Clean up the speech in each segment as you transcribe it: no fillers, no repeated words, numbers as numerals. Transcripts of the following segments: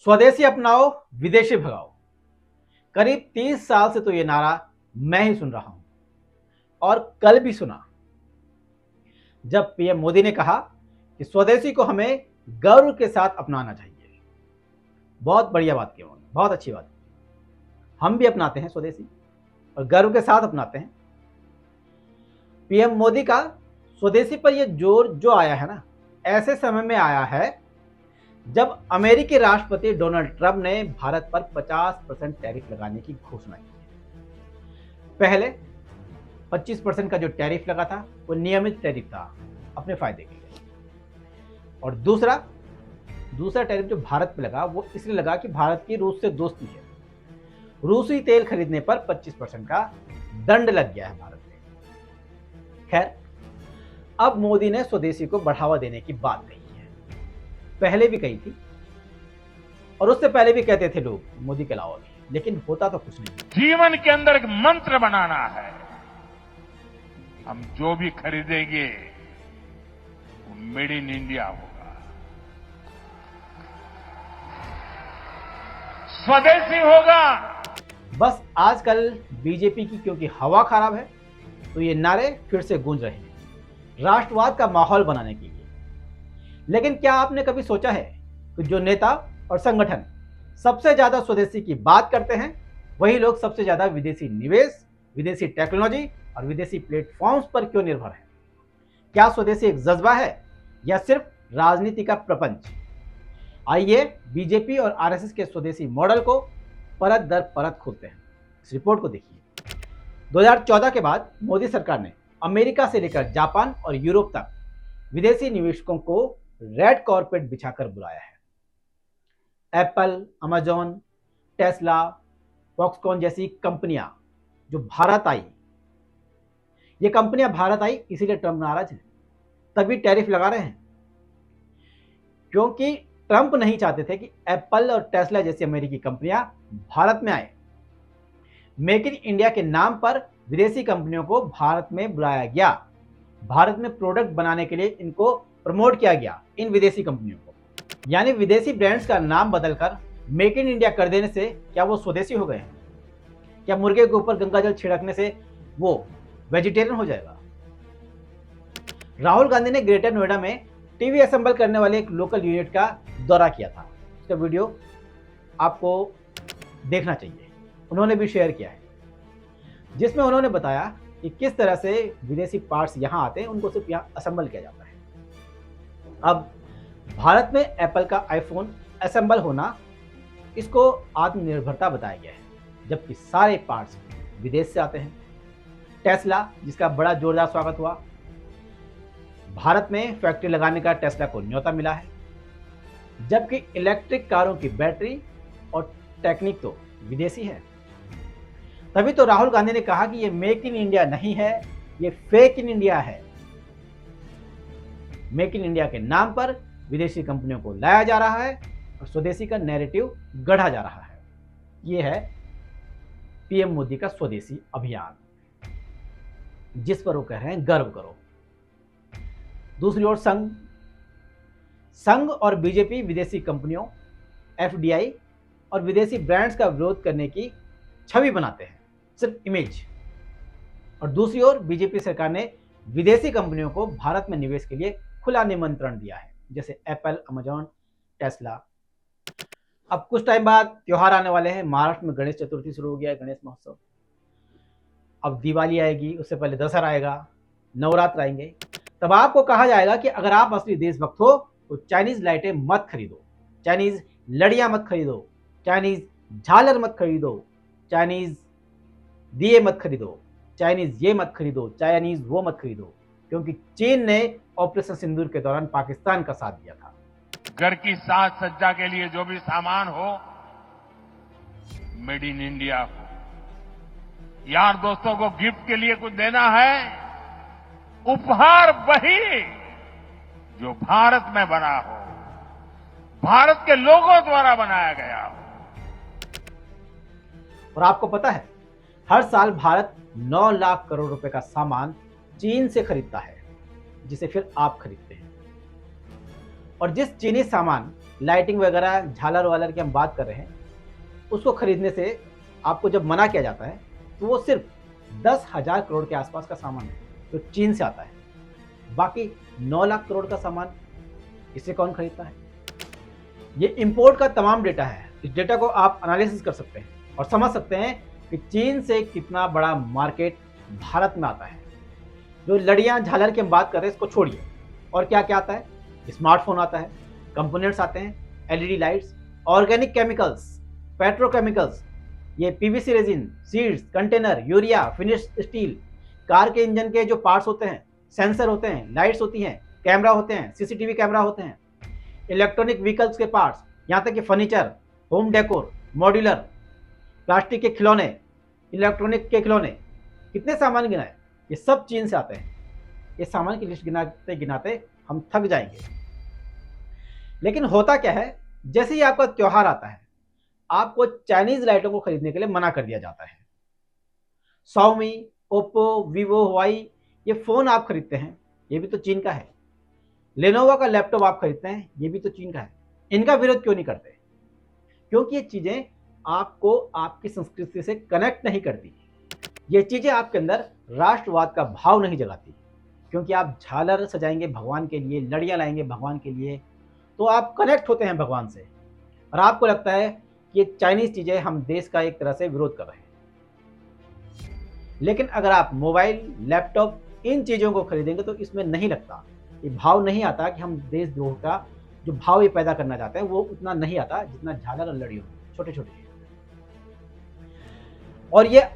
स्वदेशी अपनाओ, विदेशी भगाओ। करीब 30 साल से तो ये नारा मैं ही सुन रहा हूं और कल भी सुना जब पीएम मोदी ने कहा कि स्वदेशी को हमें गर्व के साथ अपनाना चाहिए। बहुत बढ़िया बात की उन्होंने, बहुत अच्छी बात। हम भी अपनाते हैं स्वदेशी और गर्व के साथ अपनाते हैं। पीएम मोदी का स्वदेशी पर यह जोर जो आया है ना, ऐसे समय में आया है जब अमेरिकी राष्ट्रपति डोनाल्ड ट्रंप ने भारत पर 50% टैरिफ लगाने की घोषणा की है। पहले 25% का जो टैरिफ लगा था वो नियमित टैरिफ था अपने फायदे के लिए, और दूसरा टैरिफ जो भारत पे लगा वो इसलिए लगा कि भारत की रूस से दोस्ती है। रूसी तेल खरीदने पर 25% का दंड लग गया है भारत में। खैर, अब मोदी ने स्वदेशी को बढ़ावा देने की बात कही है, पहले भी कही थी और उससे पहले भी कहते थे लोग मोदी के अलावा भी, लेकिन होता तो कुछ नहीं। जीवन के अंदर एक मंत्र बनाना है। हम जो भी खरीदेंगे वो मेड इन इंडिया होगा, स्वदेशी होगा। बस आजकल बीजेपी की क्योंकि हवा खराब है तो ये नारे फिर से गूंज रहे हैं राष्ट्रवाद का माहौल बनाने के लिए। लेकिन क्या आपने कभी सोचा है कि जो नेता और संगठन सबसे ज्यादा स्वदेशी की बात करते हैं वही लोग सबसे ज्यादा विदेशी निवेश, विदेशी टेक्नोलॉजी और विदेशी प्लेटफॉर्म्स पर क्यों निर्भर है? क्या स्वदेशी एक जज्बा है या सिर्फ राजनीति का प्रपंच? आइए बीजेपी और आरएसएस के स्वदेशी मॉडल को परत दर परत खोलते हैं। इस रिपोर्ट को देखिए। 2014 के बाद मोदी सरकार ने अमेरिका से लेकर जापान और यूरोप तक विदेशी निवेशकों को रेड कॉर्पेट बिछाकर बुलाया है। एप्पल, अमेजॉन, टेस्ला, फॉक्सकॉन जैसी कंपनियां जो भारत आई, ये कंपनियां भारत आई इसीलिए ट्रंप नाराज है, तभी टैरिफ लगा रहे हैं। क्योंकि ट्रंप नहीं चाहते थे कि एप्पल और टेस्ला जैसी अमेरिकी कंपनियां भारत में आए। मेक इन इंडिया के नाम पर विदेशी कंपनियों को भारत में बुलाया गया, भारत में प्रोडक्ट बनाने के लिए इनको प्रमोट किया गया, इन विदेशी कंपनियों को। यानी विदेशी ब्रांड्स का नाम बदलकर मेक इन इंडिया कर देने से क्या वो स्वदेशी हो गए हैं? क्या मुर्गे के ऊपर गंगाजल छिड़कने से वो वेजिटेरियन हो जाएगा? राहुल गांधी ने ग्रेटर नोएडा में टीवी असेंबल करने वाले एक लोकल यूनिट का दौरा किया था। उसका वीडियो आपको देखना चाहिए, उन्होंने भी शेयर किया है, जिसमें उन्होंने बताया कि किस तरह से विदेशी पार्ट्स यहाँ आते हैं, उनको सिर्फ यहाँ असेंबल किया जाता है। अब भारत में एप्पल का आईफोन असेंबल होना, इसको आत्मनिर्भरता बताया गया है, जबकि सारे पार्ट्स विदेश से आते हैं। टेस्ला, जिसका बड़ा जोरदार स्वागत हुआ, भारत में फैक्ट्री लगाने का टेस्ला को न्योता मिला है, जबकि इलेक्ट्रिक कारों की बैटरी और टेक्निक तो विदेशी है। तभी तो राहुल गांधी ने कहा कि ये मेक इन इंडिया नहीं है, ये फेक इन इंडिया है। मेक इन इंडिया के नाम पर विदेशी कंपनियों को लाया जा रहा है और स्वदेशी का नैरेटिव गढ़ा जा रहा है। ये है पीएम मोदी का स्वदेशी अभियान, जिस पर वो कह रहे हैं गर्व करो। दूसरी ओर संघ और बीजेपी विदेशी कंपनियों, एफडीआई और विदेशी ब्रांड्स का विरोध करने की छवि बनाते हैं, सिर्फ इमेज। और दूसरी ओर बीजेपी सरकार ने विदेशी कंपनियों को भारत में निवेश के लिए खुला निमंत्रण दिया है, जैसे एप्पल, अमेजॉन, टेस्ला। अब कुछ टाइम बाद त्योहार आने वाले हैं। महाराष्ट्र में गणेश चतुर्थी शुरू हो गया है, गणेश महोत्सव। अब दिवाली आएगी, उससे पहले दशहरा आएगा, नवरात्र आएंगे। तब आपको कहा जाएगा कि अगर आप असली देशभक्त हो तो चाइनीज लाइटें मत खरीदो, चाइनीज लड़ियां मत खरीदो, चाइनीज झालर मत खरीदो, चाइनीज दिए मत खरीदो, चाइनीज ये मत खरीदो, चाइनीज वो मत खरीदो, क्योंकि चीन ने ऑपरेशन सिंदूर के दौरान पाकिस्तान का साथ दिया था। घर की साज सज्जा के लिए जो भी सामान हो, मेड इन इंडिया हो। यार दोस्तों को गिफ्ट के लिए कुछ देना है, उपहार वही जो भारत में बना हो, भारत के लोगों द्वारा बनाया गया हो। और आपको पता है, हर साल भारत 9 लाख करोड़ रुपए का सामान चीन से खरीदता है, जिसे फिर आप खरीदते हैं। और जिस चीनी सामान लाइटिंग वगैरह झालर वालर की हम बात कर रहे हैं, उसको खरीदने से आपको जब मना किया जाता है तो वो सिर्फ 10,000 करोड़ के आसपास का सामान है जो चीन से आता है। बाकी 9 लाख करोड़ का सामान इसे कौन खरीदता है? ये इंपोर्ट का तमाम डेटा है। इस डेटा को आप एनालिसिस कर सकते हैं और समझ सकते हैं कि चीन से कितना बड़ा मार्केट भारत में आता है। जो लड़ियां झालर की हम बात कर रहे हैं इसको छोड़िए, और क्या क्या आता है? स्मार्टफोन आता है, कंपोनेंट्स आते हैं, LED lights, organic chemicals, petrochemicals, ये PVC resin, seeds, container, urea, finished steel, car के इंजन के जो पार्ट्स होते हैं, सेंसर होते हैं, लाइट्स होती हैं, कैमरा होते हैं, सीसीटीवी कैमरा होते हैं, इलेक्ट्रॉनिक व्हीकल्स के पार्ट्स, यहाँ तक कि furniture, home decor, modular, plastic के खिलौने, इलेक्ट्रॉनिक के खिलौने, कितने सामान गिनाए? ये सब चीन से आते हैं। ये सामान की लिस्ट गिनाते गिनाते हम थक जाएंगे। लेकिन होता क्या है, जैसे ही आपका त्योहार आता है आपको चाइनीज लाइटों को खरीदने के लिए मना कर दिया जाता है। Xiaomi, ओप्पो, वीवो, हुआई, ये फोन आप खरीदते हैं, ये भी तो चीन का है। लेनोवो का लैपटॉप आप खरीदते हैं, ये भी तो चीन का है। इनका विरोध क्यों नहीं करते? क्योंकि ये चीजें आपको आपकी संस्कृति से कनेक्ट नहीं करती। ये चीजें आपके अंदर राष्ट्रवाद का भाव नहीं जगाती। क्योंकि आप झालर सजाएंगे भगवान के लिए, लड़ियां लाएंगे भगवान के लिए, तो आप कनेक्ट होते हैं भगवान से, और आपको लगता है कि ये चाइनीज चीजें हम देश का एक तरह से विरोध कर रहे हैं। लेकिन अगर आप मोबाइल, लैपटॉप, इन चीजों को खरीदेंगे तो इसमें नहीं लगता, ये भाव नहीं आता कि हम देशद्रोह का जो भाव ये पैदा करना चाहते हैं वो उतना नहीं आता जितना झालर और लड़ियों में, छोटे छोटे। और ये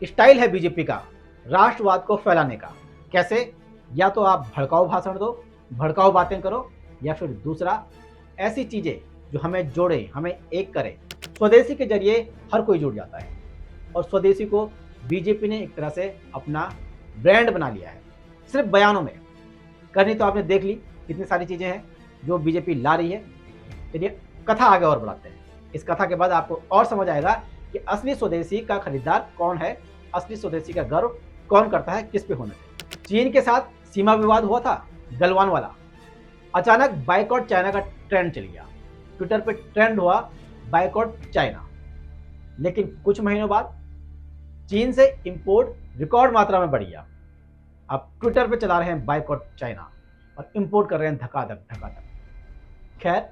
स्टाइल है बीजेपी का राष्ट्रवाद को फैलाने का। कैसे? या तो आप भड़काऊ भाषण दो, भड़काऊ बातें करो, या फिर दूसरा ऐसी चीजें जो हमें जोड़े, हमें एक करे। स्वदेशी के जरिए हर कोई जुड़ जाता है, और स्वदेशी को बीजेपी ने एक तरह से अपना ब्रांड बना लिया है, सिर्फ बयानों में। करनी तो आपने देख ली कितनी सारी चीजें हैं जो बीजेपी ला रही है। चलिए कथा आगे और बढ़ाते हैं। इस कथा के बाद आपको और समझ आएगा कि असली स्वदेशी का खरीदार कौन है, असली स्वदेशी का गर्व कौन करता है, किस पे होना चाहिए। चीन के साथ सीमा विवाद हुआ था, गलवान वाला। अचानक बाइकआउट चाइना का ट्रेंड चल गया, ट्विटर पे ट्रेंड हुआ बाइकआउट चाइना। लेकिन कुछ महीनों बाद चीन से इंपोर्ट रिकॉर्ड मात्रा में बढ़ गया। अब ट्विटर पे चला रहे हैं बाइकआउट चाइना और इंपोर्ट कर रहे हैं धकाधक धकाधक। खैर,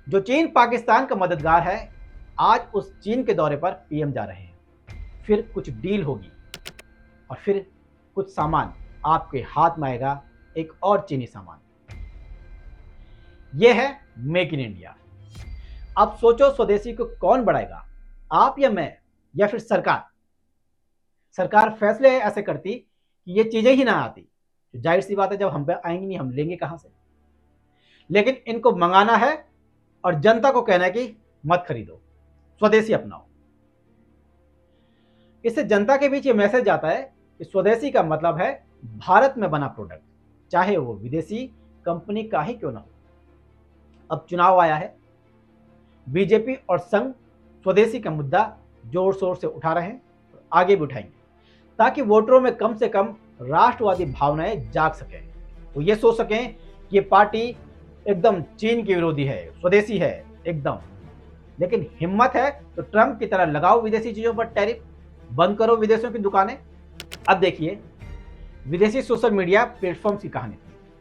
जो चीन पाकिस्तान का मददगार है, आज उस चीन के दौरे पर पीएम जा रहे हैं। फिर कुछ डील होगी और फिर कुछ सामान आपके हाथ में आएगा, एक और चीनी सामान। यह है मेक इन इंडिया। अब सोचो स्वदेशी को कौन बढ़ाएगा, आप या मैं, या फिर सरकार? सरकार फैसले ऐसे करती कि ये चीजें ही ना आती। जाहिर सी बात है, जब हम पे आएंगी नहीं, हम लेंगे कहां से? लेकिन इनको मंगाना है और जनता को कहना है कि मत खरीदो, स्वदेशी अपनाओ। इससे जनता के बीच ये मैसेज जाता है कि स्वदेशी का मतलब है भारत में बना प्रोडक्ट, चाहे वो विदेशी कंपनी का ही क्यों ना हो। अब चुनाव आया है, बीजेपी और संघ स्वदेशी का मुद्दा जोर शोर से उठा रहे हैं, आगे भी उठाएंगे, ताकि वोटरों में कम से कम राष्ट्रवादी भावनाएं जाग सकें। वो ये सोच सकें कि ये पार्टी एकदम चीन की विरोधी है, स्वदेशी है एकदम। लेकिन हिम्मत है तो ट्रंप की तरह लगाओ विदेशी चीजों पर टैरिफ, बंद करो विदेशों की दुकानें। अब देखिए विदेशी सोशल मीडिया प्लेटफॉर्म्स की कहानी,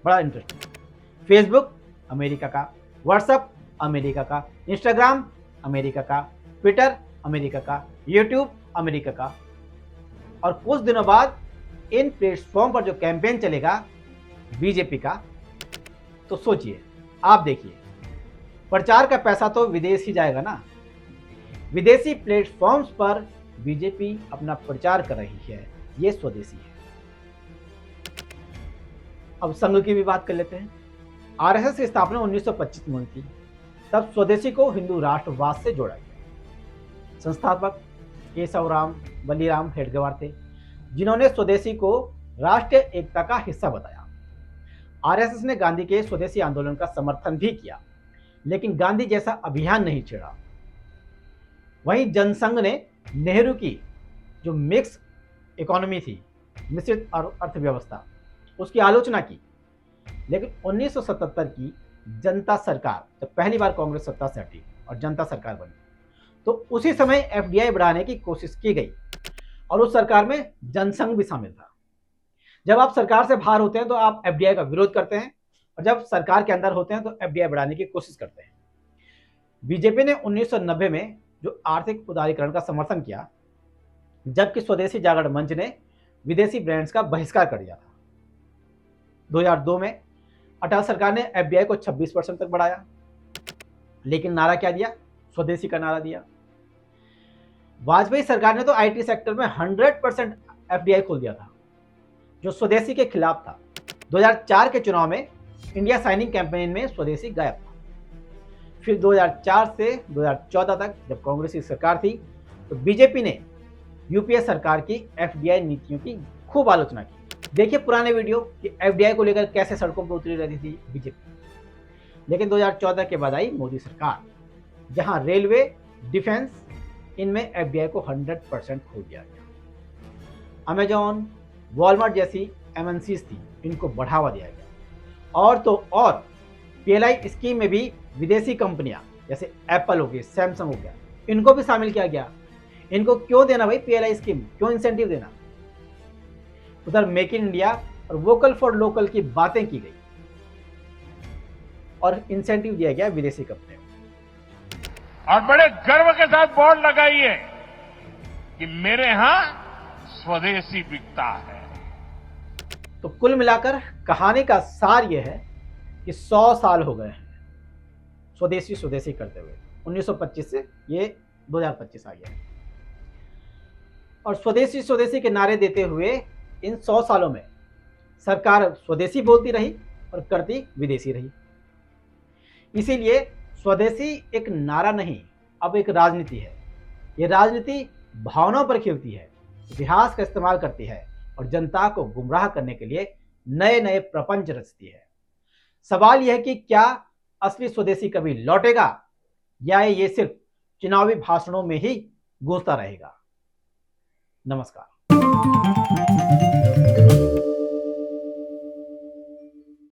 बड़ा इंटरेस्टिंग। फेसबुक अमेरिका का, व्हाट्सएप अमेरिका का, इंस्टाग्राम अमेरिका का, ट्विटर अमेरिका का, यूट्यूब अमेरिका का। और कुछ दिनों बाद इन प्लेटफॉर्म पर जो कैंपेन चलेगा बीजेपी का, तो सोचिए, आप देखिए, प्रचार का पैसा तो विदेश ही जाएगा ना। विदेशी प्लेटफॉर्म्स पर बीजेपी अपना प्रचार कर रही है, ये स्वदेशी है। अब संघ की भी बात कर लेते हैं। आरएसएस की स्थापना 1925 में हुई थी। तब स्वदेशी को हिंदू राष्ट्रवाद से जोड़ा गया। संस्थापक केशवराम बलीराम हेडगेवार थे, जिन्होंने स्वदेशी को राष्ट्रीय एकता का हिस्सा बताया। आरएसएस ने गांधी के स्वदेशी आंदोलन का समर्थन भी किया, लेकिन गांधी जैसा अभियान नहीं छेड़ा। वहीं जनसंघ ने नेहरू की जो मिक्स इकोनॉमी थी, मिश्रित अर्थव्यवस्था, उसकी आलोचना की। लेकिन 1977 की जनता सरकार, जब पहली बार कांग्रेस सत्ता से हटी और जनता सरकार बनी, तो उसी समय एफडीआई बढ़ाने की कोशिश की गई और उस सरकार में जनसंघ भी शामिल था। जब आप सरकार से बाहर होते हैं तो आप एफडीआई का विरोध करते हैं और जब सरकार के अंदर होते हैं तो एफडीआई बढ़ाने की कोशिश करते हैं। बीजेपी ने 1990 में जो आर्थिक उदारीकरण का समर्थन किया, जबकि स्वदेशी जागरण मंच ने विदेशी ब्रांड्स का बहिष्कार कर दिया था। 2002 में अटल सरकार ने एफडीआई को 26% तक बढ़ाया, लेकिन नारा क्या दिया? स्वदेशी का नारा दिया। वाजपेयी सरकार ने तो आईटी सेक्टर में 100% एफडीआई खोल दिया था, जो स्वदेशी के खिलाफ था। 2004 के चुनाव में इंडिया साइनिंग कैंपेन में स्वदेशी गायब था। फिर 2004 से 2014 तक जब कांग्रेस की सरकार थी, तो बीजेपी ने यूपीए सरकार की एफडीआई नीतियों की खूब आलोचना की। देखिए पुराने वीडियो कि एफडीआई को लेकर कैसे सड़कों पर उतरी रहती थी बीजेपी। लेकिन 2014 के बाद आई मोदी सरकार, जहां रेलवे, डिफेंस, इनमें एफडीआई को 100% खोल दिया गया। अमेजॉन, वॉलमार्ट जैसी एमएनसीज थी, इनको बढ़ावा दिया गया। और तो और पीएलआई स्कीम में भी विदेशी कंपनियां जैसे एप्पल हो गई, सैमसंग हो गया, इनको भी शामिल किया गया। इनको क्यों देना भाई पीएलआई स्कीम, क्यों इंसेंटिव देना? उधर मेक इन इंडिया और वोकल फॉर लोकल की बातें की गई और इंसेंटिव दिया गया विदेशी कंपनियों को। और बड़े गर्व के साथ बोर्ड लगाइए कि मेरे यहां स्वदेशी बिकता है। तो कुल मिलाकर कहानी का सार यह है कि 100 साल हो गए हैं स्वदेशी स्वदेशी करते हुए। 1925 से ये 2025 आ गया और स्वदेशी स्वदेशी के नारे देते हुए इन 100 सालों में सरकार स्वदेशी बोलती रही और करती विदेशी रही। इसीलिए स्वदेशी एक नारा नहीं, अब एक राजनीति है। ये राजनीति भावनाओं पर खेलती है, इतिहास का इस्तेमाल करती है और जनता को गुमराह करने के लिए नए नए प्रपंच रचती है। सवाल यह है कि क्या असली स्वदेशी कभी लौटेगा या ये सिर्फ चुनावी भाषणों में ही गूंजता रहेगा? नमस्कार।